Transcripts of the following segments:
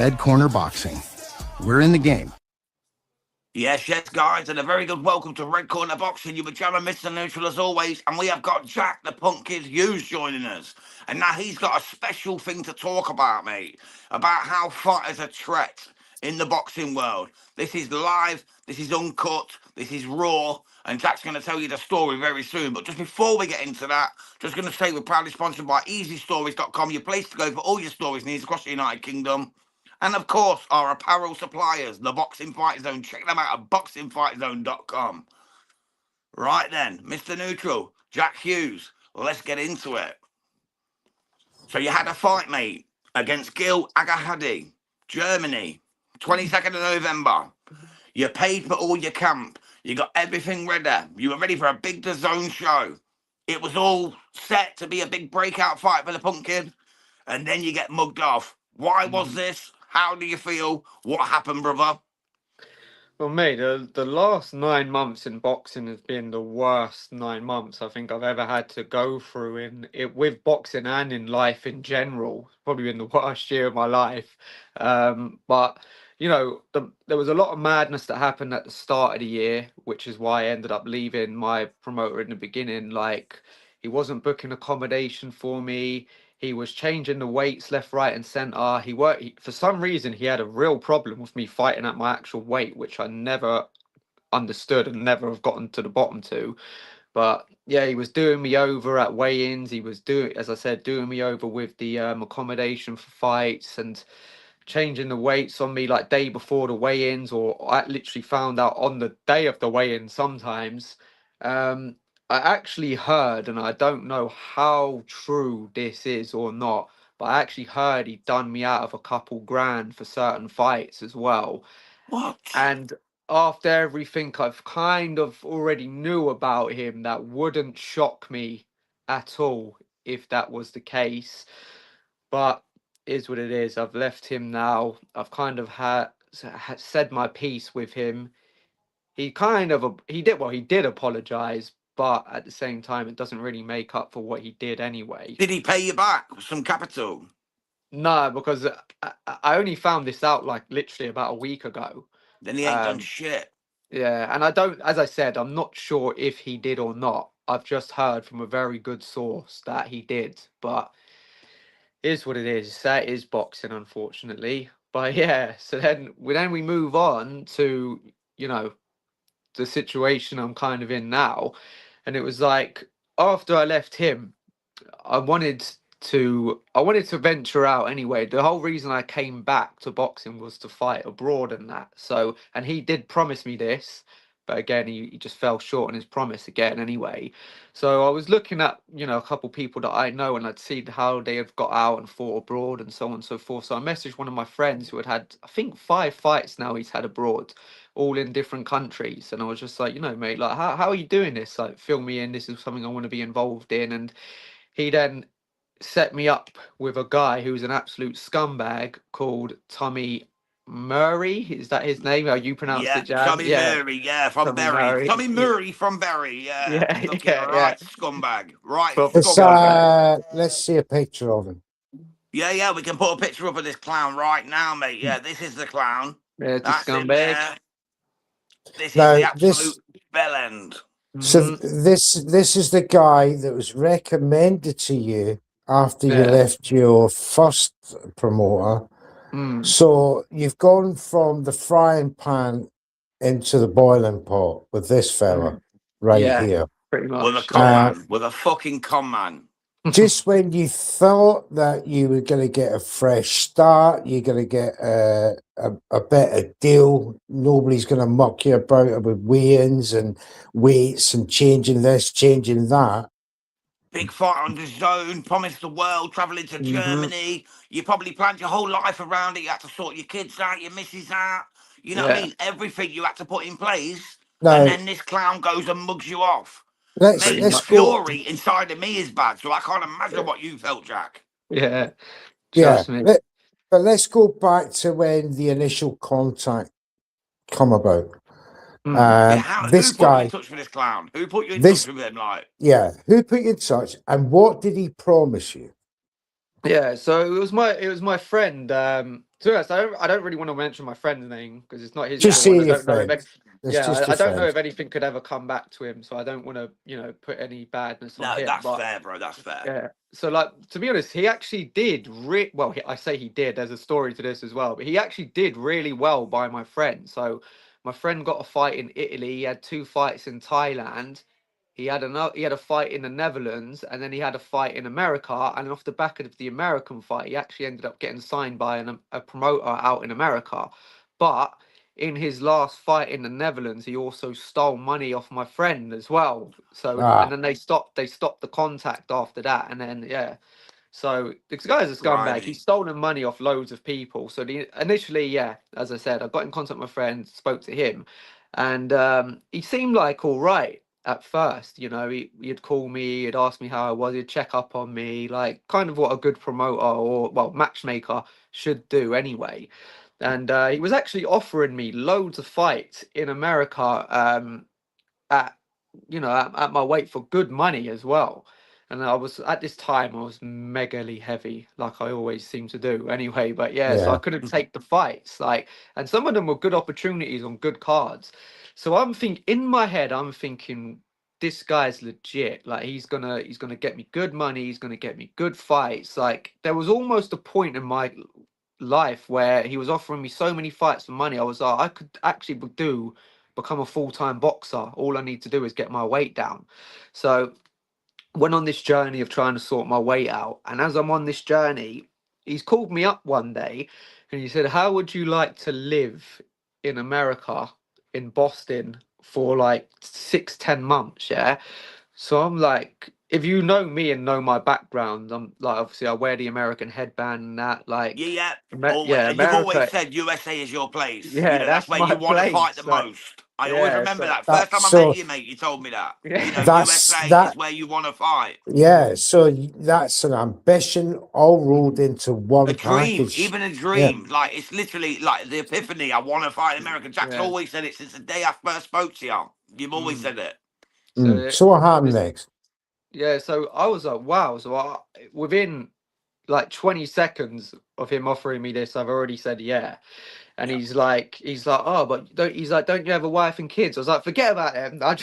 Red Corner Boxing. We're in the game. Yes, guys, and a very good welcome to Red Corner Boxing. You were jamming Mr. Neutral as always, and we have got Jack the Punk Kid Hughes joining us. And now he's got a special thing to talk about, mate, about how fighters are threat in the boxing world. This is live, this is uncut, this is raw, and Jack's going to tell you the story very soon. But just before we get into that, just going to say we're proudly sponsored by EasyStories.com, your place to go for all your stories needs across the United Kingdom. And of course, our apparel suppliers, the Boxing Fight Zone. Check them out at boxingfightzone.com. Right then, Mr. Neutral, Jack Hughes, let's get into it. So you had a fight, mate, against Gil Agahadi, Germany, 22nd of November. You paid for all your camp. You got everything ready. You were ready for a big Dazn show. It was all set to be a big breakout fight for the Punk Kid. And then you get mugged off. Why was this? How do you feel? What happened, brother? Well, mate, the last 9 months in boxing has been the worst 9 months I think I've ever had to go through in it with boxing and in life in general. It's probably been the worst year of my life. But you know, there was a lot of madness that happened at the start of the year, which is why I ended up leaving my promoter in the beginning. Like, he wasn't booking accommodation for me. He was changing the weights left, right, and center. For some reason, he had a real problem with me fighting at my actual weight, which I never understood and never have gotten to the bottom to. But yeah, he was doing me over at weigh-ins. He was as I said, doing me over with the accommodation for fights and changing the weights on me like day before the weigh-ins, or I literally found out on the day of the weigh-in sometimes. I actually heard, and I don't know how true this is or not, but I actually heard he'd done me out of a couple grand for certain fights as well. What? And after everything I've kind of already knew about him, that wouldn't shock me at all if that was the case. But is what it is. I've left him now. I've kind of said my piece with him. He did apologize, but at the same time, it doesn't really make up for what he did anyway. Did he pay you back some capital? No, because I only found this out like literally about a week ago. Then he ain't done shit. Yeah, and as I said, I'm not sure if he did or not. I've just heard from a very good source that he did, but is what it is. That is boxing, unfortunately. But yeah, so then we move on to, you know, the situation I'm kind of in now. And it was like, after I left him, I wanted to venture out anyway. The whole reason I came back to boxing was to fight abroad and that. So, and he did promise me this, but again, he just fell short on his promise again anyway. So I was looking at, you know, a couple people that I know, and I'd seen how they had got out and fought abroad and so on and so forth. So I messaged one of my friends who had, I think, 5 fights now he's had abroad, all in different countries. And I was just like, you know, mate, like, how are you doing this? Like, fill me in. This is something I want to be involved in. And he then set me up with a guy who's an absolute scumbag called Tommy Murray. Is that his name? How you pronounce it, Jan? Tommy Murray, from Tommy Bury. Murray. Tommy Murray from Bury, Yeah, right scumbag. Right But, let's see a picture of him. Yeah, we can put a picture up of this clown right now, mate. Yeah, this is the clown. Yeah, the scumbag. This is the absolute bell end. So this is the guy that was recommended to you after you left your first promoter. So you've gone from the frying pan into the boiling pot with this fella here. Pretty much. With a fucking con man. Just when you thought that you were going to get a fresh start, you're going to get a better deal, nobody's going to muck you about with weigh-ins and weights and changing this, changing that. Big fight on the zone, promised the world, travelling to Germany. You probably planned your whole life around it. You had to sort your kids out, your missus out. You know what I mean? Everything you had to put in place. And then this clown goes and mugs you off. The fury inside of me is bad, so I can't imagine what you felt, Jack. Yeah. But let's go back to when the initial contact come about. Who put you in touch with this clown? Who put you in touch with him? Who put you in touch, and what did he promise you? Yeah, so it was my friend. To be honest, I don't really want to mention my friend's name because it's not his Just fault, and say I your don't know if friend. It's yeah, just I your don't know friend. if anything could ever come back to him, so I don't want to put any badness on No, him. that's But fair, bro. That's fair. yeah, so like to be honest, he actually did well. I say he did. There's a story to this as well, but he actually did really well by my friend. So my friend got a fight in Italy. He had two fights in Thailand. He had a fight in the Netherlands, and then he had a fight in America. And off the back of the American fight, he actually ended up getting signed by a promoter out in America. But in his last fight in the Netherlands, he also stole money off my friend as well. So and Ah, then they stopped the contact after that, and then yeah. So this guy's a scumbag. He's Blimey. stolen money off loads of people. So initially, yeah, as I said, I got in contact with my friend, spoke to him, and he seemed like all right at first. He'd call me, he'd ask me how I was, he'd check up on me, like kind of what a good promoter or well matchmaker should do anyway. And he was actually offering me loads of fights in America at at my weight for good money as well. And I was at this time I was megally heavy, like I always seem to do anyway. But yeah, so I yeah. couldn't take the fights, like, and some of them were good opportunities on good cards. So in my head, I'm thinking this guy's legit. Like he's gonna get me good money. He's gonna get me good fights. Like there was almost a point in my life where he was offering me so many fights for money. I was like, I could actually become a full-time boxer. All I need to do is get my weight down. So went on this journey of trying to sort my weight out. And as I'm on this journey, he's called me up one day and he said, how would you like to live in America, in Boston, for like 6, 10 months? Yeah. So I'm like, if you know me and know my background, I'm like, obviously I wear the American headband and that, Yeah, like, yeah. Always, Yeah, and you've always America, said USA is your place. yeah, That's that's where my you want to fight the place. Like, most. I always yeah, remember so that. First That's time I met so. you, mate, you told me that. yeah. USA is That. where you want to fight. Yeah. So that's an ambition all rolled into A one dream, package. even a Yeah. dream. Like, it's literally like the epiphany. I want to fight American. Jack's Yeah. always said it since the day I first spoke to you. You've always Mm. said it. So So what happened this, next? yeah, so I was like, wow. So within like 20 seconds of him offering me this, I've already said yeah. And Yeah. oh, but don't you have a wife and kids? I was like, forget about him. I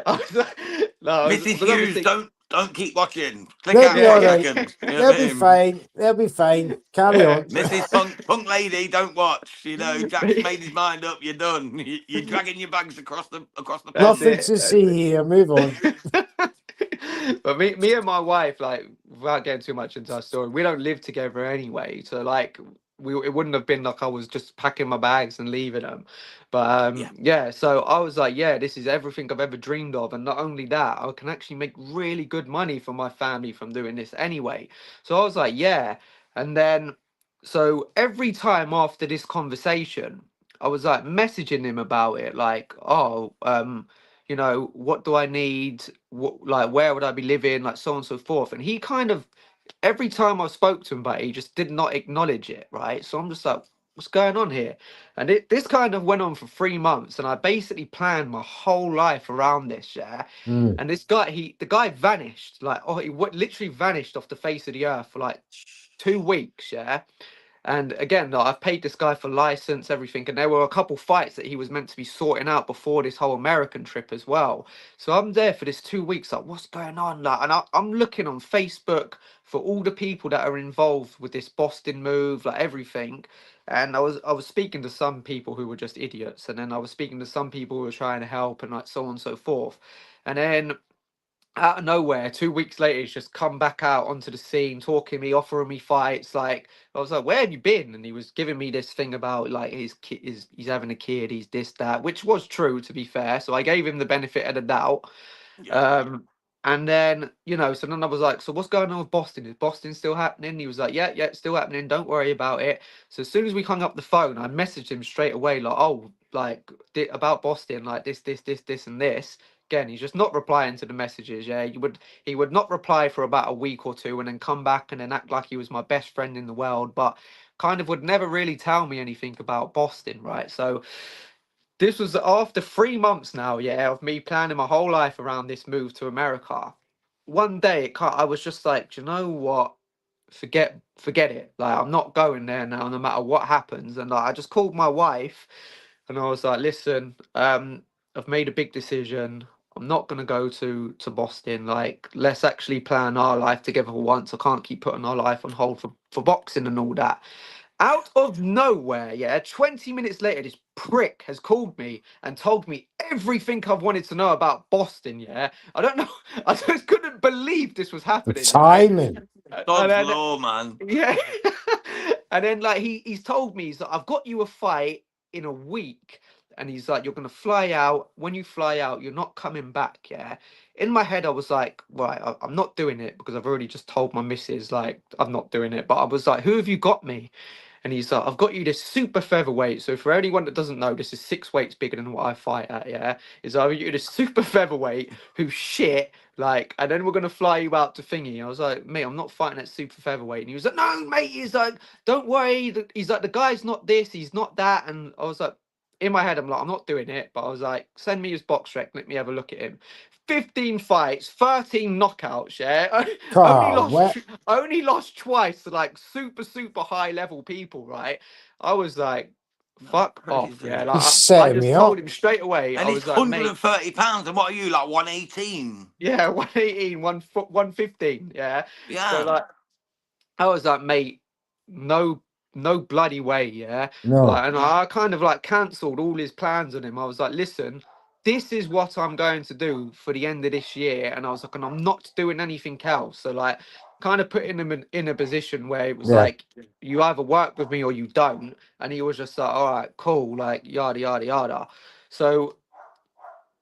was like, no, Mrs. because Hughes, obviously, don't keep watching. Click They'll out be for yeah, all a yeah, right. second. You know They'll what I be mean? fine. They'll be fine. Carry yeah. on. Mrs. Punk Lady, don't watch. Jack's made his mind up. You're done. You're dragging your bags across the That's pond. Nothing it. to That's see here. Move on. it. But me and my wife, like, without getting too much into our story, we don't live together anyway. So like, it wouldn't have been like I was just packing my bags and leaving them. But Yeah. yeah. So I was like, yeah, this is everything I've ever dreamed of, and not only that, I can actually make really good money for my family from doing this anyway. So I was like, yeah. And then, so every time after this conversation, I was like messaging him about it, like, oh, what do I need? What, like, where would I be living? Like, so on and so forth. And he kind of, every time I spoke to him about it, he just did not acknowledge it, right? So I'm just like, what's going on here? And this kind of went on for 3 months, and I basically planned my whole life around this, yeah. Mm. And the guy vanished, like, oh, literally vanished off the face of the earth for like 2 weeks, yeah. And again, like, I've paid this guy for license, everything, and there were a couple fights that he was meant to be sorting out before this whole American trip as well. So I'm there for this 2 weeks, like, what's going on? Like, and I'm looking on Facebook for all the people that are involved with this Boston move, like everything. And I was speaking to some people who were just idiots, and then I was speaking to some people who were trying to help, and like so on and so forth. And then out of nowhere, 2 weeks later, he's just come back out onto the scene, talking me, offering me fights. Like, I was like, "Where have you been?" And he was giving me this thing about like his kid, he's having a kid, he's this that, which was true to be fair. So I gave him the benefit of the doubt. Yeah. Um, and then, so then I was like, so what's going on with Boston? Is Boston still happening? He was like, yeah, yeah, it's still happening. Don't worry about it. So as soon as we hung up the phone, I messaged him straight away, like, oh, like about Boston, like this, and this. Again, he's just not replying to the messages. Yeah, he would not reply for about a week or two, and then come back and then act like he was my best friend in the world, but kind of would never really tell me anything about Boston, right? So this was after 3 months now, yeah, of me planning my whole life around this move to America. one day I was just like, do you know what? Forget it. Like, I'm not going there now, no matter what happens. And like, I just called my wife, and I was like, listen, I've made a big decision. I'm not gonna go to Boston. Like, let's actually plan our life together for once. I can't keep putting our life on hold for boxing and all that. Out of nowhere, yeah, 20 minutes later, this prick has called me and told me everything I've wanted to know about Boston, yeah. I don't know, I just couldn't believe this was The happening, right? timing. And God's then, law, man. yeah. And then, like, he's told me, he's like, I've got you a fight in a week. And he's like, you're going to fly out. When you fly out, you're not coming back, yeah. In my head, I was like, right, I'm not doing it because I've already just told my missus, like, I'm not doing it. But I was like, who have you got me? And he's like, I've got you this super featherweight. So for anyone that doesn't know, this is 6 weights bigger than what I fight at, yeah? Is I've got you this super featherweight who's shit, like, and then we're gonna fly you out to thingy. I was like, mate, I'm not fighting at super featherweight. And he was like, no, mate, he's like, don't worry. He's like, the guy's not this, he's not that. And I was like, in my head, I'm like, I'm not doing it. But I was like, send me his box rec, let me have a look at him. 15 fights, 13 knockouts, yeah. only God, lost what? tw- only lost twice to like super high level people, right? I was like, That's fuck off, yeah. crazy. He's Like I setting just me told up. him straight away. And I he's was like, mate, £130, and what are you, like 118? yeah, 118, 115, yeah. So Yeah. like I was like, mate, no, no bloody way, yeah. No. Like, and I kind of like cancelled all his plans on him. I was like, listen, this is what I'm going to do for the end of this year, and I was like, and I'm not doing anything else. So like, kind of putting him in a position where it was Yeah. like, you either work with me or you don't, and he was just like, all right, cool, like yada yada yada. So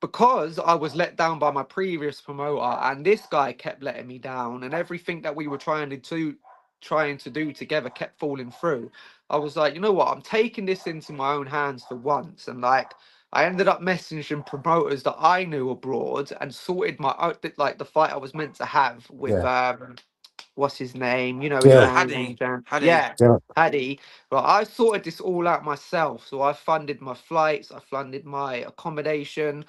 because I was let down by my previous promoter and this guy kept letting me down and everything that we were trying to do together kept falling through. I was like, you know what? I'm taking this into my own hands for once. And like I ended up messaging promoters that I knew abroad and sorted like the fight I was meant to have with Yeah. what's his name? You know his Dill. name, Haddy. Jan. Haddy. Yeah, Dill. Paddy. Well, I sorted this all out myself. So I funded my flights, I funded my accommodation.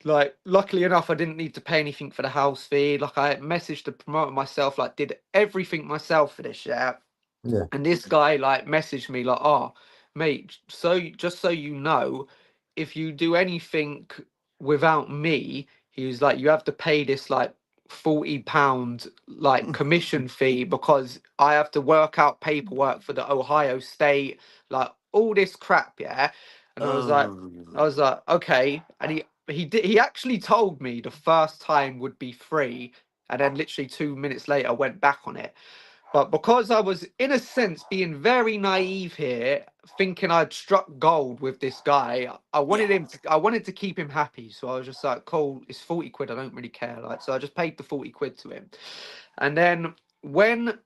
Like, luckily enough, I didn't need to pay anything for the house fee. Like, I messaged the promoter myself, like, did everything myself for this, yeah. Yeah. And this guy like messaged me like, "Oh, mate, just so you know, if you do anything without me," he was like, "you have to pay this like £40 like commission fee because I have to work out paperwork for the Ohio State, like all this crap, yeah." And I Oh. was like, okay. And he actually told me the first time would be free, and then literally 2 minutes later went back on it. But because I was, in a sense, being very naive here, thinking I'd struck gold with this guy, I wanted Yeah. him. I wanted to keep him happy, so I was just like, "Cool, it's 40 quid. I don't really care." Like, so I just paid the 40 quid to him. And then when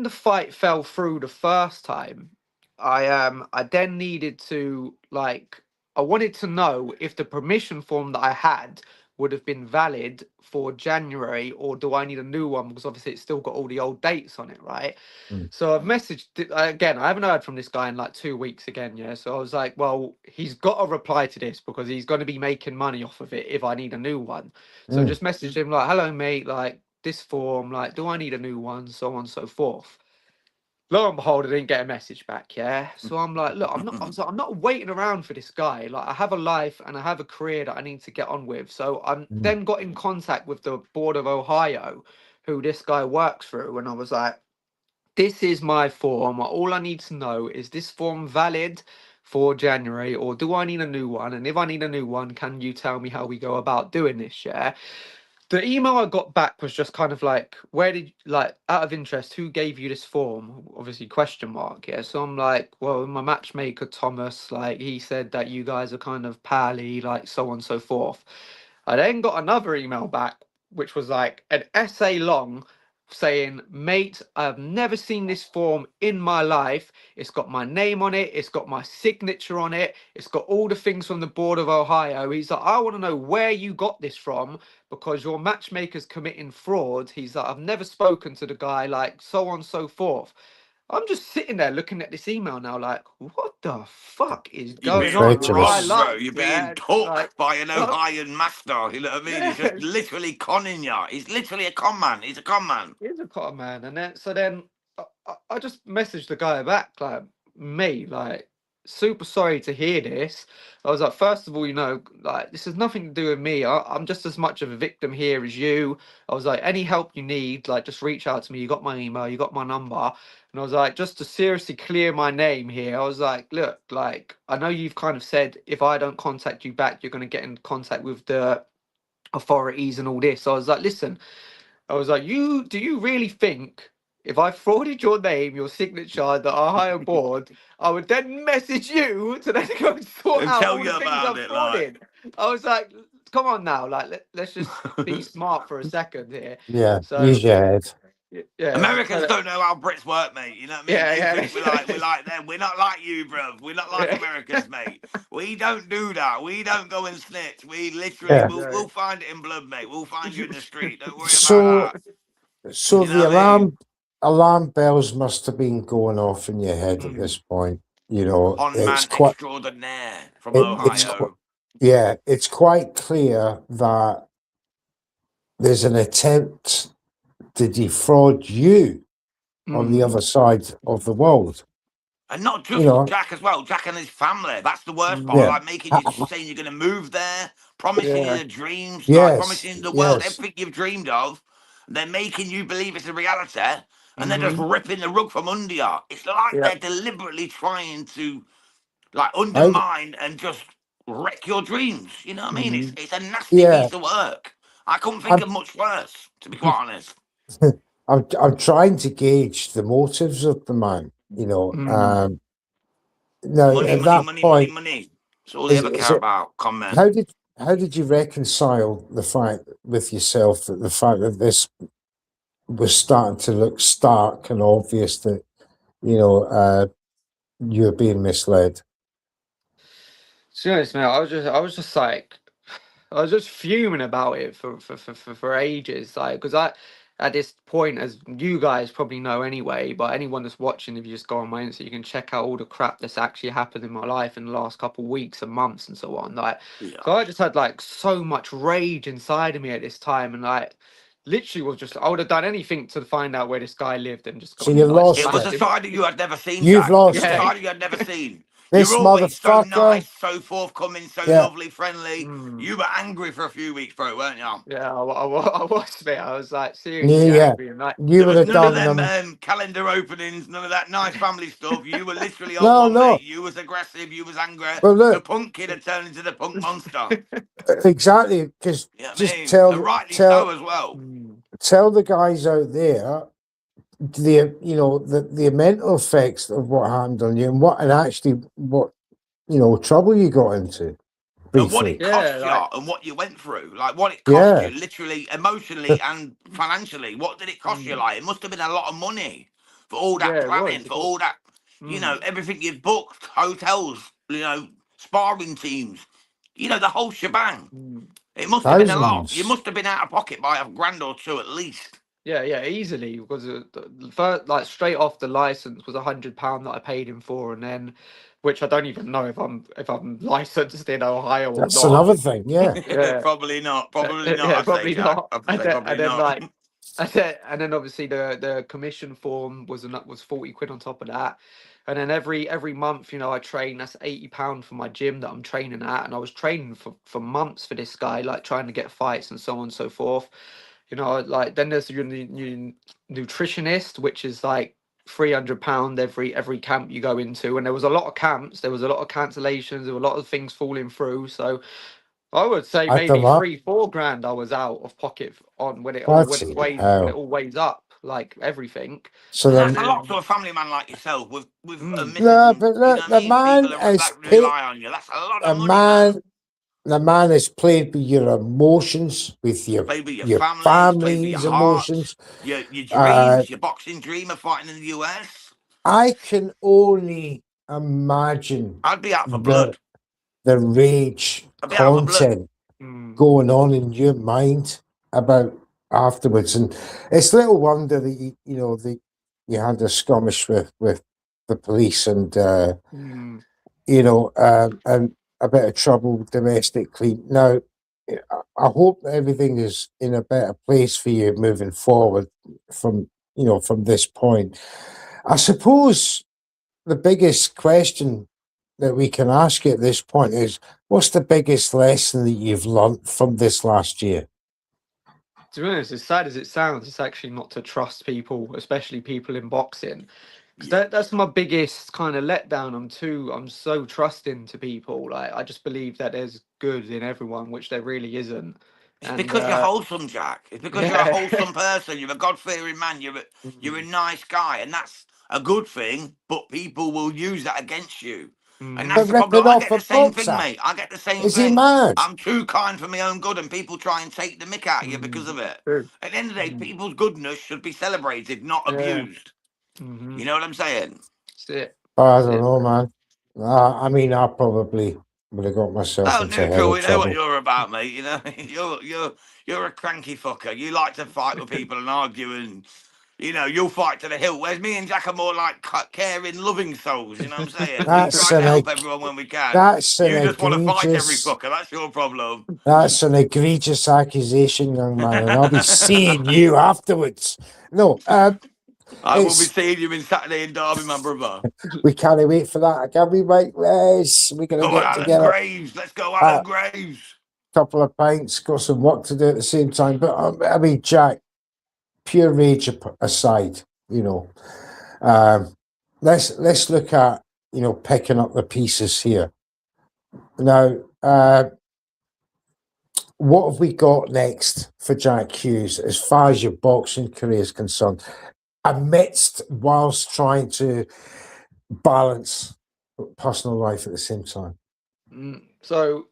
the fight fell through the first time, I then needed to like I wanted to know if the permission form that I had would have been valid for January, or do I need a new one because obviously it's still got all the old dates on it, right? Mm. So I've messaged again. I haven't heard from this guy in like 2 weeks again, yeah. So I was like, well, he's got to reply to this because he's going to be making money off of it if I need a new one. So Mm. just messaged him like, hello mate, like this form, like, do I need a new one, so on and so forth. Lo and behold, I didn't get a message back. Yeah, so I'm like, look, I'm not. I was like, I'm not waiting around for this guy. Like, I have a life and I have a career that I need to get on with. So I'm Mm. then got in contact with the board of Ohio, who this guy works through, and I was like, this is my form. All I need to know is this form valid for January, or do I need a new one? And if I need a new one, can you tell me how we go about doing this? Yeah. The email I got back was just kind of like, where did like out of interest, who gave you this form? Obviously, question mark. Yeah. So I'm like, well, my matchmaker Thomas, like he said that you guys are kind of pally, like so on and so forth. I then got another email back, which was like an essay long saying, mate, I've never seen this form in my life. It's got my name on it, it's got my signature on it, it's got all the things from the board of Ohio. He's like, I want to know where you got this from because your matchmaker's committing fraud. He's like, I've never spoken to the guy, like so on and so forth. I'm just sitting there looking at this email now, like, what the fuck is You're going being on with my wrong, Incredulous. bro. life? You're being Yeah, took like, by an well, Ohioan master. You know what I mean? He's just yeah, literally conning you. He's literally a con man. He's a con man. he's a con man, and then I just messaged the guy back, like, mate, like, super sorry to hear this. I was like, first of all, like, this has nothing to do with me. I'm just as much of a victim here as you. I was like, any help you need, like, just reach out to me. You got my email, you got my number. And I was like, just to seriously clear my name here, I was like, look, like, I know you've kind of said if I don't contact you back, you're going to get in contact with the authorities and all this. So I was like, listen, I was like, do you really think if I forwarded your name, your signature, the Ohio board, I would then message you to then go and sort And out tell all you the things about I've it, like. frauded? I was like, come on now, like let's just be smart for a second here. Yeah, So use your head. yeah, Americans don't know how Brits work, mate. You know what I mean? yeah, They yeah, think we like them. We're not like you, bruv. We're not like Americans, mate. We don't do that. We don't go and snitch. We literally Yeah. we'll find it in blood, mate. We'll find you in the street. Don't worry So, about that. so You know the what I mean? alarm bells must have been going off in your head at Mm, this point. You know, Con man extraordinaire from it's quite, Ohio. yeah, it's quite clear that there's an attempt to defraud you on the mm, other side of the world. And not You just know, Jack as well, Jack and his family. That's the worst part. mm, yeah, Like making you saying you're gonna move there, promising you yeah, the dreams, like yes, promising the world yes. everything you've dreamed of. They're making you believe it's a reality, and they're just mm-hmm, ripping the rug from under you. It's like yeah, they're deliberately trying to like How, undermine and just wreck your dreams. You know what I mean? It's mm, it's a nasty yeah, piece of work. I couldn't think I'm, of much worse, to be quite honest. I'm trying to gauge the motives of the man. You know, mm. now Money, at money, that money, money, point, money. It's all they is, ever is care it about. Con men. how did you reconcile the fact with yourself that the fact that this was starting to look stark and obvious that you know you're being misled? To be honest, mate, I was just fuming about it for ages, like because at this point, as you guys probably know anyway, but anyone that's watching, if you just go on my Insta, you can check out all the crap that's actually happened in my life in the last couple of weeks and months and so on. Like, Yeah. so I just had like so much rage inside of me at this time, and like literally was just I would have done anything to find out where this guy lived and just So gone you and like It lost was smashed it. a him. side of you I'd never seen, You've Jack. It was lost a Yeah. it. side of you I'd never seen. This You're always so motherfucker. nice, so forthcoming, so Yeah, lovely, friendly. Mm. You were angry for a few weeks, bro, weren't you? Yeah, I was, mate. I was like yeah, seriously yeah. angry and like, You There would was have none of done them them. calendar openings, none of that nice family stuff. You were literally on No, one, no. mate. You was aggressive, you was angry. Well, The look, punk kid had turned into the punk monster. exactly. Because You know what I just mean? And rightly so as well. Mm, tell the guys out there the mental effects of what happened on you and actually what trouble you got into And what briefly. it yeah, cost you like, and what you went through. Like what it cost Yeah, you, literally, emotionally and financially. What did it cost you? mm, Like it must have been a lot of money for all that yeah, it planning, was. for all that, Mm, everything you've booked, hotels, sparring teams, the whole shebang. mm. It must have been a lot. You thousands. must have been out of pocket by a grand or two at least. Yeah, yeah, easily because the first, like straight off the license was £100 that I paid him for, and then, which I don't even know if I'm licensed in Ohio or That's not. another thing. Yeah, Yeah, Probably not. Probably not, yeah, I'd say, probably Jack. not. I'd And say then, probably not. like, and then obviously the commission form was 40 quid on top of that. And then every month, I train. That's £80 for my gym that I'm training at, and I was training for months for this guy, like trying to get fights and so on and so forth. Like then there's your new nutritionist, which is like £300 every camp you go into, and there was a lot of camps, there was a lot of cancellations, there were a lot of things falling through. So I would say add them maybe up. 3-4 grand I was out of pocket on Bloody when it hell. all weighs up, like everything. So And And that's a then, lot to then a family man like yourself with a mm, missus no, and, but you know look, what I mean? People that rely on you. That's a lot the of money, man. man, the man has played with your emotions, with Play with your your families, play with your family's hearts, emotions. your Uh, dreams, your boxing dream of fighting in the US. I can only imagine I'd be out for the blood. the rage I'd be out for blood. content mm, going on in your mind about afterwards, and it's little wonder that you had a skirmish with the police and Mm. and a bit of trouble domestically. Now, I hope everything is in a better place for you moving forward from from this point. I suppose the biggest question that we can ask you at this point is, what's the biggest lesson that you've learnt from this last year? To be honest, as sad as it sounds, it's actually not to trust people, especially people in boxing. Because that's my biggest kind of letdown. I'm so trusting to people. Like, I just believe that there's good in everyone, which there really isn't. It's And because you're wholesome, Jack. It's because you're a yeah. wholesome person. You're a God-fearing man. You're a nice guy, and that's a good thing. But people will use that against you, and Mhm. that's But the problem. ripping I off get a the same thing, boxer? mate. I get the same Is he thing. mad? I'm too kind for my own good, and people try and take the mick out of you because Mhm. of it. True. At the end of the day, Mhm. people's goodness should be celebrated, not Yeah. abused. Hmm. You know what I'm saying? That's it. I That's don't it. know, man. I mean, I probably would have got myself Oh, into a hell neutral. of We know what trouble. you're about, mate. You know, you're a cranky fucker. You like to fight with people and argue, and you'll fight to the hill. Whereas me and Jack are more like caring, loving souls. You know what I'm saying? We That's try to an help eg- everyone when we can. that's an You just want to fight every egregious fucker. That's your problem. that's an egregious accusation, young man, and I'll be seeing you afterwards. No, I will be it's seeing you in Saturday in Derby, my brother. we can't wait for that, can we, mate? Yes, we're gonna Come on, get Alan together. Graves. Let's go, Alan A Graves. couple of pints, got some work to do at the same time. But I mean, Jack, pure rage aside, um, let's look at picking up the pieces here. Now, what have we got next for Jack Hughes as far as your boxing career is concerned, amidst whilst trying to balance personal life at the same time? So,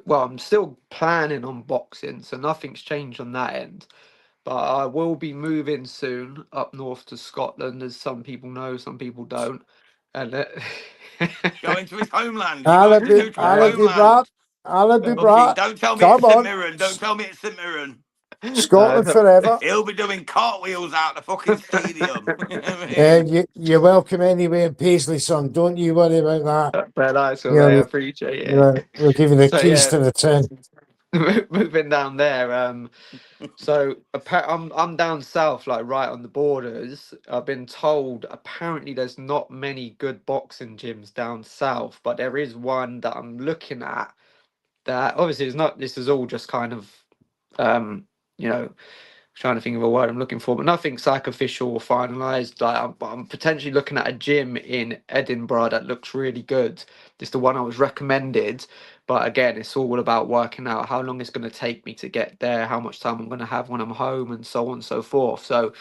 well, I'm still planning on boxing, so nothing's changed on that end. But I will be moving soon up north to Scotland, as some people know, some people don't. And Going to his homeland. You're going to Alibi, neutral's yeah. alibi, brat, homeland. alibi, Fucking, brat. don't tell me it's Come St on, Mirren. Don't tell me it's St Mirren. Scotland forever. He'll be doing cartwheels out the fucking stadium. You know what I mean? And you're welcome anyway in Paisley, son. Don't you worry about that. Very nice You one, mate. I know, appreciate it. we'll give you the So keys yeah, to the tin. moving down there. So I'm down south, like right on the borders. I've been told apparently there's not many good boxing gyms down south, but there is one that I'm looking at. That obviously is not. This is all just kind of, you know, trying to think of a word I'm looking for, but nothing's like official or finalized. Like I'm potentially looking at a gym in Edinburgh that looks really good. It's the one I was recommended, but again, it's all about working out how long it's going to take me to get there, how much time I'm going to have when I'm home, and so on and so forth. So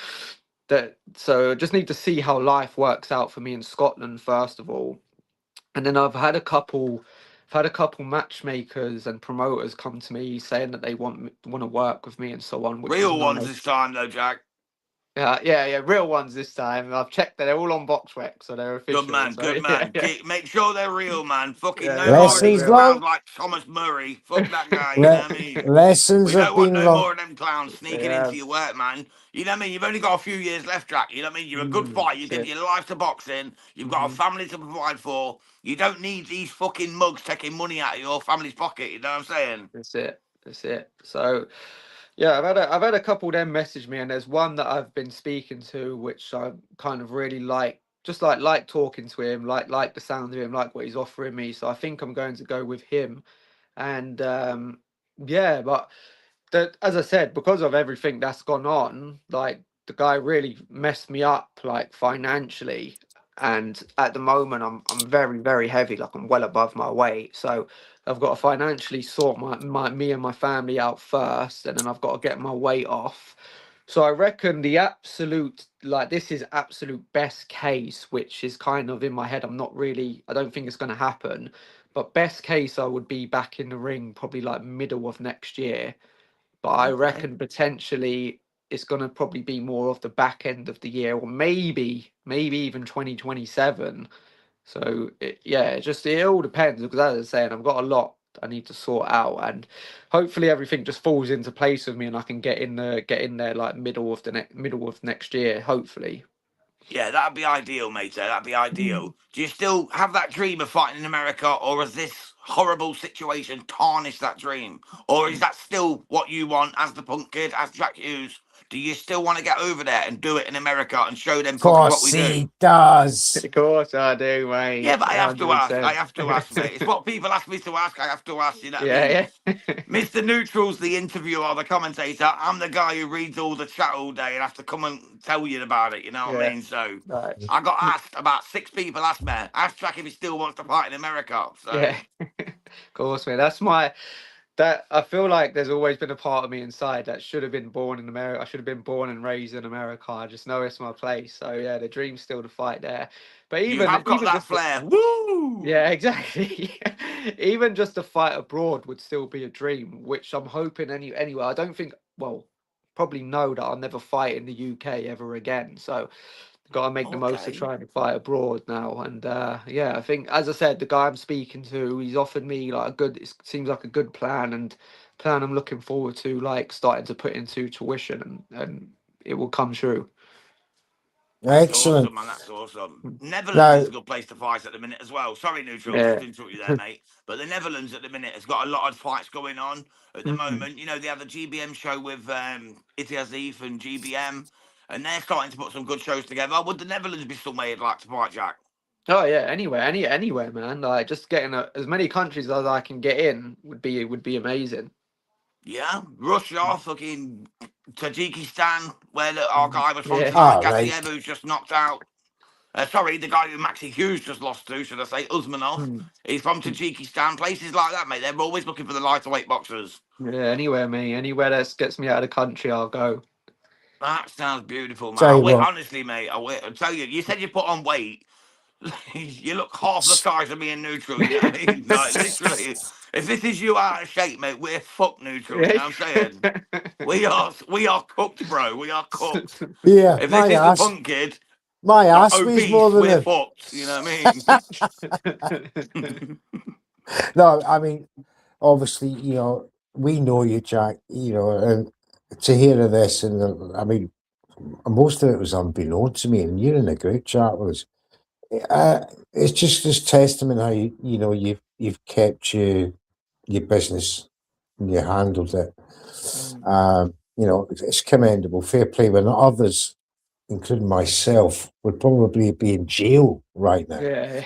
I just need to see how life works out for me in Scotland first of all, and then I've had a couple matchmakers and promoters come to me saying that they want to work with me and so on, which is Real ones nice. this time, though, Jack. Yeah, real ones this time. I've checked that they're all on BoxRec, so they're Good official. man, So good yeah, man. Make sure they're real, man. Fucking yeah, no they're more of very these Lessons real. clowns learned. like Thomas Murray. Fuck that guy, you know what I mean? Lessons We have don't want been no learned. more of them clowns sneaking Yeah, into your work, man. You know what I mean? You've only got a few years left, Jack. You know what I mean? You're a good fighter. You that's give it. your life to boxing. You've got a Hmm. family to provide for. You don't need these fucking mugs taking money out of your family's pocket. You know what I'm saying? That's it. That's it. So yeah, I've had a couple of them message me, and there's one that I've been speaking to, which I kind of really like. Just like talking to him, like the sound of him, like what he's offering me. So I think I'm going to go with him. And yeah, but as I said, because of everything that's gone on, like the guy really messed me up, like financially. And at the moment, I'm very very heavy, like I'm well above my weight. So I've got to financially sort my me and my family out first, and then I've got to get my weight off. So I reckon the absolute, like, this is absolute best case, which is kind of in my head. I don't think it's going to happen, but best case I would be back in the ring probably like middle of next year, but I Okay. reckon potentially it's going to probably be more of the back end of the year, or maybe even 2027. So yeah, it all depends, because as I was saying, I've got a lot to sort out, and hopefully everything just falls into place with me, and I can get in there like middle of next year, hopefully. Yeah, that'd be ideal, mate. That'd be ideal. Do you still have that dream of fighting in America, or has this horrible situation tarnished that dream? Or is that still what you want as the Punk Kid, as Jack Hughes? Do you still want to get over there and do it in America and show them Of fuckers what we course do? he does. Of course I do, mate. Yeah, but I have to ask. I 100%. have to ask, mate. It's what people ask me to ask. I have to ask. You know what I mean? Yeah, yeah. Mr. Neutral's the interviewer, the commentator. I'm the guy who reads all the chat all day and have to come and tell you about it. You know what I Yeah. mean? So Right. I got asked about 6 people asked me. Asked Jack if he still wants to fight in America. So Yeah. Of course, man. That I feel like there's always been a part of me inside that should have been born in America. I should have been born and raised in America. I just know it's my place. So yeah, the dream's still to fight there. But you have got that flair. Woo! Yeah, exactly. Even just to fight abroad would still be a dream, which I'm hoping anyway. I don't think, well, probably know that I'll never fight in the UK ever again. So got to make the most of trying to fight abroad now. And yeah, I think, as I said, the guy I'm speaking to, he's offered me like it seems like a good plan, and plan I'm looking forward to like starting to put into tuition, and it will come true. That's Excellent. awesome, man. That's awesome. Netherlands is a good place to fight at the minute as well. Sorry, Neutral, just interrupt you there, mate. But the Netherlands at the minute has got a lot of fights going on at the moment. You know, they have the GBM show with Itiazif and GBM, and they're starting to put some good shows together. Would the Netherlands be somewhere you'd like to fight, Jack? Oh yeah, anywhere, man. Like just getting as many countries as I can get in would be amazing. Yeah, Russia, fucking Tajikistan, where our guy was from Yeah. tonight, Right. Gassiev, who's just knocked out. Sorry, the guy who Maxi Hughes just lost to, should I say, Usmanov. He's from Tajikistan, places like that, mate. They're always looking for the lighter-weight boxers. Yeah, anywhere, mate. Anywhere that gets me out of the country, I'll go. That sounds beautiful, man. Tell you what. Honestly, mate, I tell you, you said you put on weight. You look half the size of me in Neutral, you know what I mean? Like, literally, if this is you out of shape, mate, we're fucked, Neutral, you know what I'm saying? We are cooked, bro. We are cooked. Yeah, If my this is ass, the Punk Kid, my not ass weighs obese, more than we're him. fucked, you know what I mean? No, I mean, obviously, you know, we know you, Jack, you know, and to hear of this, and I mean, most of it was unbeknown to me, and you're in a group chat with us. It's just this testament how you know you've kept your business and you handled it. You know, it's commendable, fair play. When others, including myself, would probably be in jail right now. Yeah.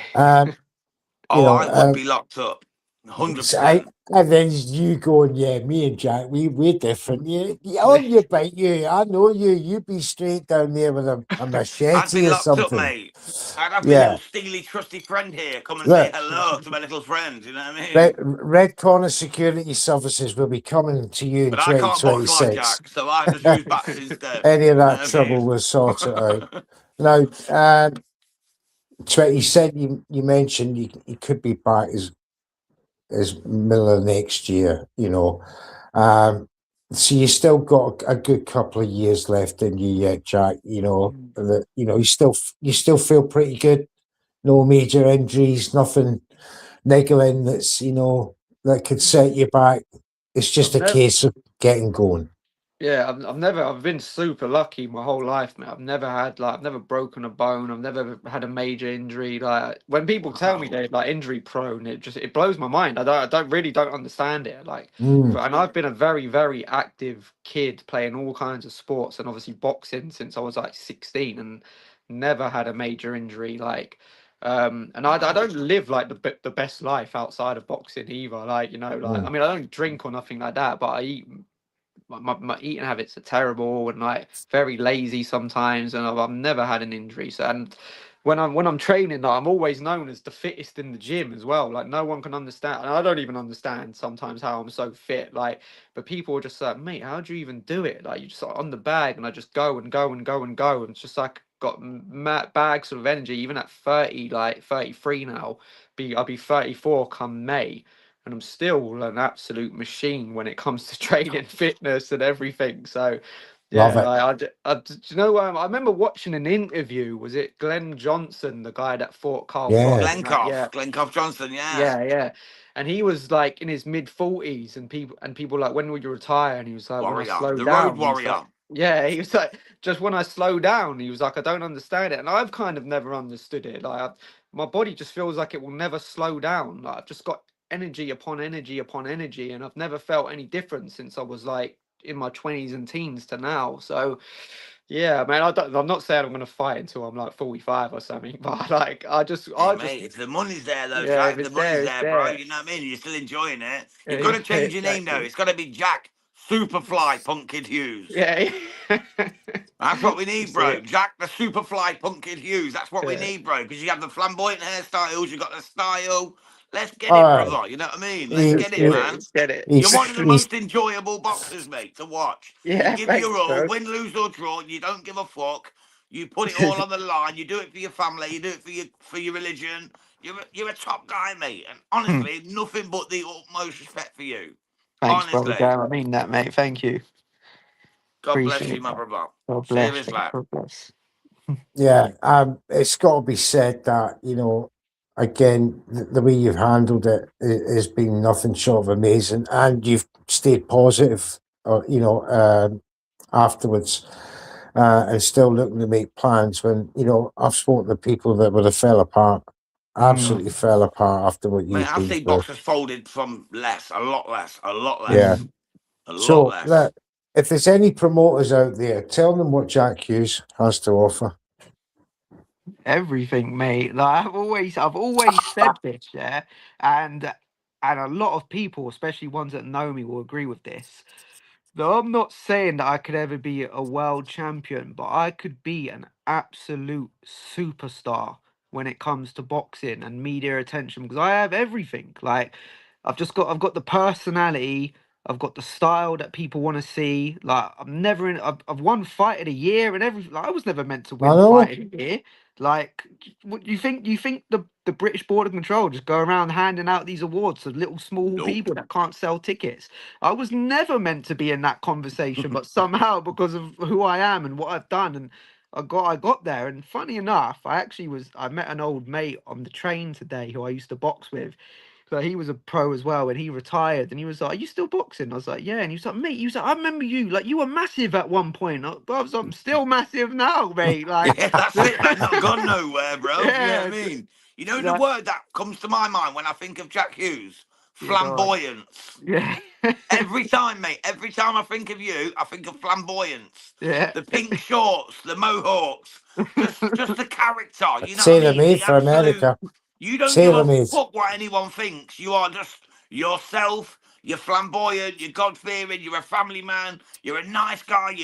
I would be locked up. 100%. And then you going, yeah, me and Jack, we're different. You on your bike, you. I know you. You'd be straight down there with a machete I'd be or locked something. up, mate. I'd have my little steely, trusty friend here come and say hello to my little friend. You know what I mean? Red Corner Security Services will be coming to you in But I can't box like 2026. Jack, so I had to choose batters instead. Any of that trouble will sort it out. Now, you said you mentioned you could be back as middle of next year, you know. So you still got a good couple of years left in you yet, Jack. You know that you still feel pretty good. No major injuries, nothing niggling that's that could set you back. It's just a case of getting going. Yeah, I've been super lucky my whole life, man. I've never broken a bone. I've never had a major injury. Like when people tell me they're like injury prone, it blows my mind. I don't understand it. Like, and I've been a very, very active kid playing all kinds of sports and obviously boxing since I was like 16 and never had a major injury. Like, and I don't live like the best life outside of boxing either. Like, I mean, I don't drink or nothing like that, but I eat. My eating habits are terrible and like very lazy sometimes, and I've never had an injury. So, and when I'm training, like, I'm always known as the fittest in the gym as well. Like no one can understand, and I don't even understand sometimes how I'm so fit. Like, but people are just like, mate, how do you even do it? Like you just on the bag, and I just go and go and go and go, and it's just like got bags sort of energy. Even at 30, like 33 now, I'll be 34 come May. And I'm still an absolute machine when it comes to training, fitness, and everything. So, yeah, I remember watching an interview. Was it Glenn Johnson, the guy that fought Carl Frost? Glenn Johnson, yeah. Yeah. and he was like in his mid-40s, and people like, when will you retire? And he was like, when I Warrior, slow the road down. He was warrior. like, yeah, he was like, just when I slow down. He was like, I don't understand it, and I've kind of never understood it. Like, my body just feels like it will never slow down. Like, I've just got energy upon energy upon energy, and I've never felt any difference since I was like in my 20s and teens to now. So yeah, man, I'm not saying I'm going to fight until I'm like 45 or something, but like Hey, mate, if the money's there, though, yeah, Jack, if if the it's there, money's it's there, bro, there. you know what I mean? You're still enjoying it. You've got Yeah, to change your name, though. exactly. It's got to be Jack Superfly Punk Kid Hughes. Yeah. That's what we need, That's bro. it. Jack the Superfly Punk Kid Hughes. That's what we Yeah. need, bro. Because you have the flamboyant hairstyles, you got the style. Let's get it, All right. brother. You know what I mean? Let's He, get it, he, man. Let's get it. You're he's, one of the he's, most enjoyable boxers, mate, to watch. You Yeah, give your thanks, all, bro. win, lose or draw. You don't give a fuck. You put it all on the line. You do it for your family. You do it for your religion. You're a top guy, mate. And honestly, nothing but the utmost respect for you. Thanks, brother Honestly, Graham. I mean that, mate. Thank you. God bless you, Appreciate my that. brother. God bless. Seriously. God bless. yeah, it's got to be said that, again, the way you've handled it has been nothing short of amazing, and you've stayed positive, afterwards, and still looking to make plans when, I've spoken to people that would have fell apart, absolutely fell apart after what Mate, you've I've been seen through. boxers folded from less, a lot less, a lot Yeah. less, a lot So, less. look, if there's any promoters out there, tell them what Jack Hughes has to offer. Everything, mate. Like I've always said this, yeah, and a lot of people, especially ones that know me, will agree with this. Though I'm not saying that I could ever be a world champion, but I could be an absolute superstar when it comes to boxing and media attention, because I have everything. Like I've got the personality, I've got the style that people want to see. Like I've won fight of the year and everything. Like, I was never meant to I win know. fight of the year. Like, what you think the British Board of Control just go around handing out these awards to little small Nope. people that can't sell tickets? I was never meant to be in that conversation, but somehow, because of who I am and what I've done, and I got there. And funny enough, I met an old mate on the train today who I used to box with. So he was a pro as well, and he retired. And he was like, "Are you still boxing?" I was like, "Yeah." And he was like, "Mate," he was like, "I remember you. Like, you were massive at one point." I'm still massive now, mate. Like, Yeah, that's it, man. Not gone nowhere, bro. You know what I yeah, mean? You know the like, word that comes to my mind when I think of Jack Hughes? yeah, God, Flamboyance. yeah, Every time, mate. Every time I think of you, I think of flamboyance. yeah. The pink shorts, the mohawks, just the character. You know what I Tailor mean? made The for absolute. America. You don't give Tailor a made. fuck what anyone thinks. You are just yourself. You're flamboyant. You're God fearing. You're a family man. You're a nice guy.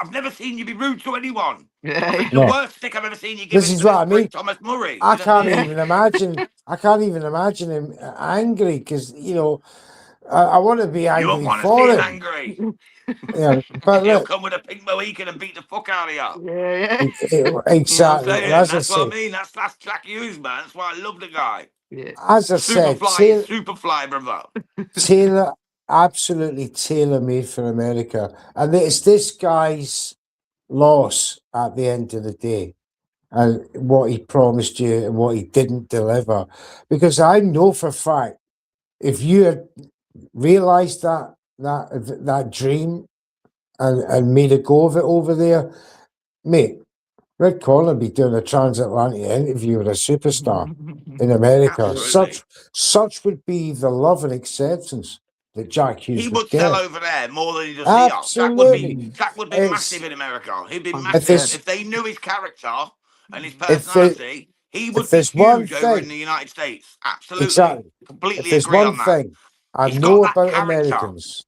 I've never seen you be rude to anyone. I Yeah, think the No, worst stick I've ever seen you give this is is to what this I mean. prick Thomas Murray. I You know what I can't mean? even imagine. I can't even imagine him angry because I want to be You won't angry want to see for him him. angry. Yeah, but He'll look, come with a pink Mohican and beat the fuck out of you. yeah, You know what I'm exactly. And saying? as I That's what I say, mean. That's Jack Hughes, man. That's why I love the guy. yeah, as I said, Superfly is Superfly, brother. Taylor, absolutely tailor made for America, and it's this guy's loss at the end of the day, and what he promised you and what he didn't deliver. Because I know for a fact, if you had realised that dream and made a go of it over there, mate, Red Corner be doing a transatlantic interview with a superstar in America. Absolutely. Such would be the love and acceptance that Jack He Hughes would would sell get. over there more than he does here. Absolutely. Jack would be massive It's in America. He'd be hundred if massive. percent. there's If they knew his character and his if there, personality, he if would be there's one huge over in thing, the United States. Absolutely. exactly. If Completely there's agree one on that. thing I He's got know that about character. Americans,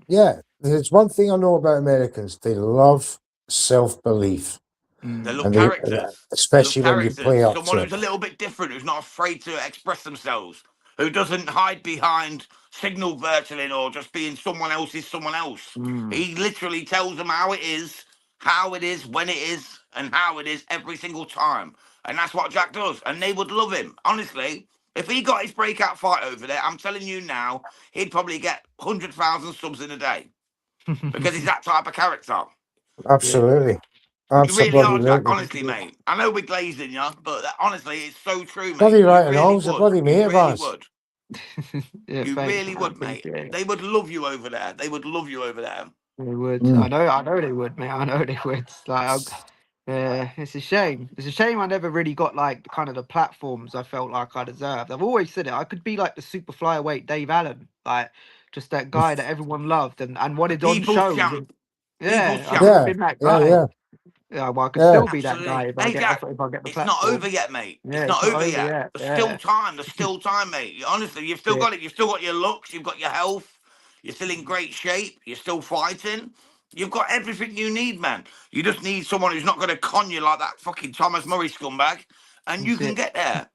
yeah, there's one thing I know about Americans. They love self-belief, They love and they, characters. They love especially when you characters. play up Someone to it. who's a little bit different, who's not afraid to express themselves, who doesn't hide behind signal virtualing or just being someone else's someone else. He literally tells them how it is, when it is, and how it is every single time. And that's what Jack does. And they would love him. Honestly, if he got his breakout fight over there, I'm telling you now, he'd probably get 100,000 subs in a day because he's that type of character. Yeah, Absolutely, You really are, Jack. absolutely. Honestly, mate. I know we're glazing you, but honestly, it's so true, mate. Bloody You right and really all's a would. bloody You mate of really ours. would. Yeah, You thanks, really man. I would, mate. appreciate it. They would love you over there. They would love you over there. They would. Mm. I know they would, mate. I know they would. It's a shame. It's a shame I never really got like kind of the platforms I felt like I deserved. I've always said it. I could be like the super flyweight Dave Allen, like just that guy that everyone loved and The wanted on people's shows. champ. People's Yeah, I could champ. have Yeah, been that yeah, guy. yeah, Yeah, well, I could yeah. still be that guy Absolutely. if I Hey, get Jack, the it's not over platform. yet, mate. Yeah, It's it's not not over over yet. yet. There's still Yeah, time. There's still time, mate. Honestly, you've still yeah, got it. You've still got your looks. You've got your health. You're still in great shape. You're still fighting. You've got everything you need, man. You just need someone who's not going to con you like that fucking Thomas Murray scumbag, and you that's can it. get there.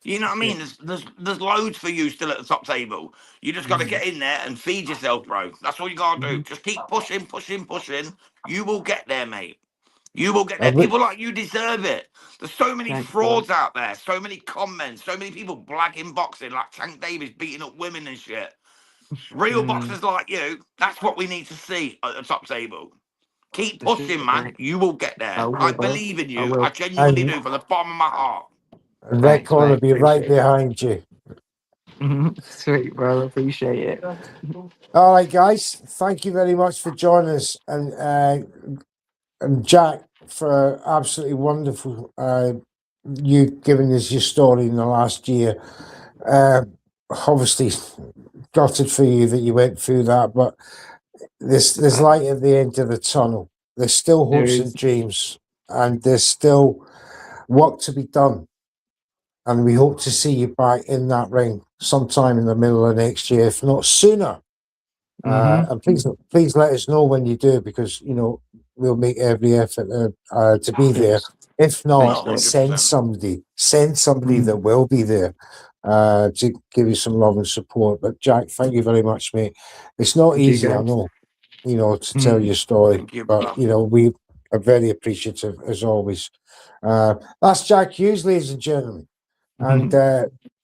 You know what I That's mean? it. There's loads for you still at the top table. You just got to Mm-hmm. get in there and feed yourself, bro. That's all you got to do. Just keep pushing, pushing, pushing. You will get there, mate. You will get I there. would, People like you deserve it. There's so many Thanks, bro. frauds out there, so many comments, so many people blagging boxing, like Tank Davis beating up women and shit. Real Mm, boxers like you, that's what we need to see at the top table. Keep that's pushing, it, man. mate. You will get I there. I will, bro. believe in I you. I will. genuinely and do from the bottom of my heart. Thanks, Redcorn will mate. be right Appreciate it. behind you. Sweet, bro. Appreciate it. All right, guys. Thank you very much for joining us, and Jack for absolutely wonderful. You giving us your story in the last year. Obviously, gutted for you that you went through that, but there's light at the end of the tunnel. There's still There hopes and is. dreams, and there's still work to be done. And we hope to see you back in that ring sometime in the middle of next year, if not sooner. And please let us know when you do, because we'll make every effort to be there. Cheers. If Thanks, not, Oh, bro. send 100%. somebody. Send somebody that Mhm. will be there to give you some love and support. But Jack, thank you very much, mate. It's not Thank you, easy, I guys. know, to tell your story, Thank you, but brother. we are very appreciative as always. That's Jack Hughes, ladies and gentlemen. And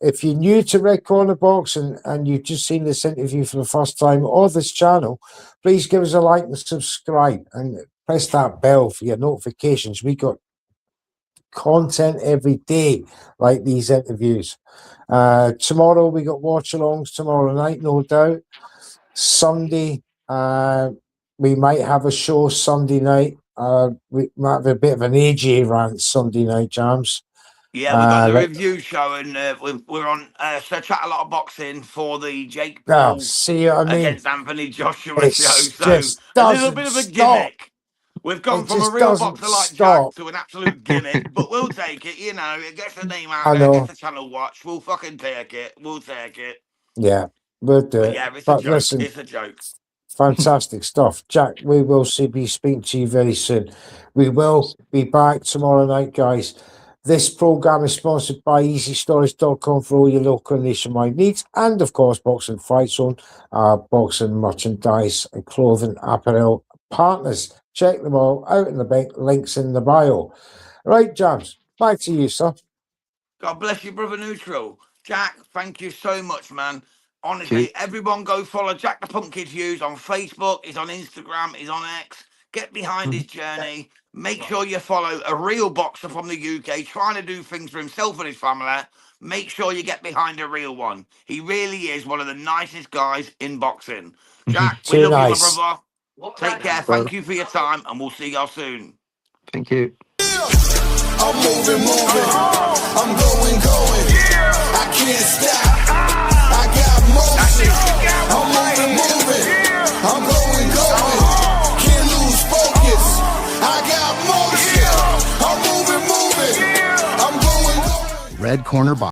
if you're new to Red Corner Boxing and you've just seen this interview for the first time or this channel, please give us a like and subscribe and press that bell for your notifications. We got content every day like these interviews. Tomorrow we got watch-alongs tomorrow night, no doubt. Sunday, we might have a show Sunday night. We might have a bit of an AJ rant Sunday night, Jams. Yeah, we've got the review show, and we're on Sir Chat a lot of boxing for the Jake Paul See what I mean? against Anthony Joshua It show. So just a little doesn't bit of a stop. gimmick. We've gone It from a just real doesn't boxer like Jack stop. to an absolute gimmick, but we'll take it. It gets the name out I there, gets know. the channel watch. We'll fucking take it. We'll take it. Yeah, we'll do But it. yeah, it's a But joke. listen, It's a joke. fantastic stuff. Jack, we will be speaking to you very soon. We will be back tomorrow night, guys. This program is sponsored by EasyStories.com for all your local and nationwide needs, and of course, Boxing Fight Zone, boxing merchandise and clothing apparel partners. Check them all out in the links in the bio. Right, Jams, back to you, sir. God bless you, brother Neutral. Jack, thank you so much, man. Thank Honestly, you. everyone go follow Jack the Punk Kid Hughes on Facebook. He's on Instagram. He's on X. Get behind his journey. Make sure you follow a real boxer from the UK trying to do things for himself and his family. Make sure you get behind a real one. He really is one of the nicest guys in boxing. Jack, we Too love you, my nice. brother. Take care. Bro. Thank you for your time, and we'll see y'all soon. Thank you. I'm moving. I'm going. I can't stop. I got motion. I'm moving. I'm going. Can't lose focus. I got motion. I'm moving. I'm going. Red Corner Boxing.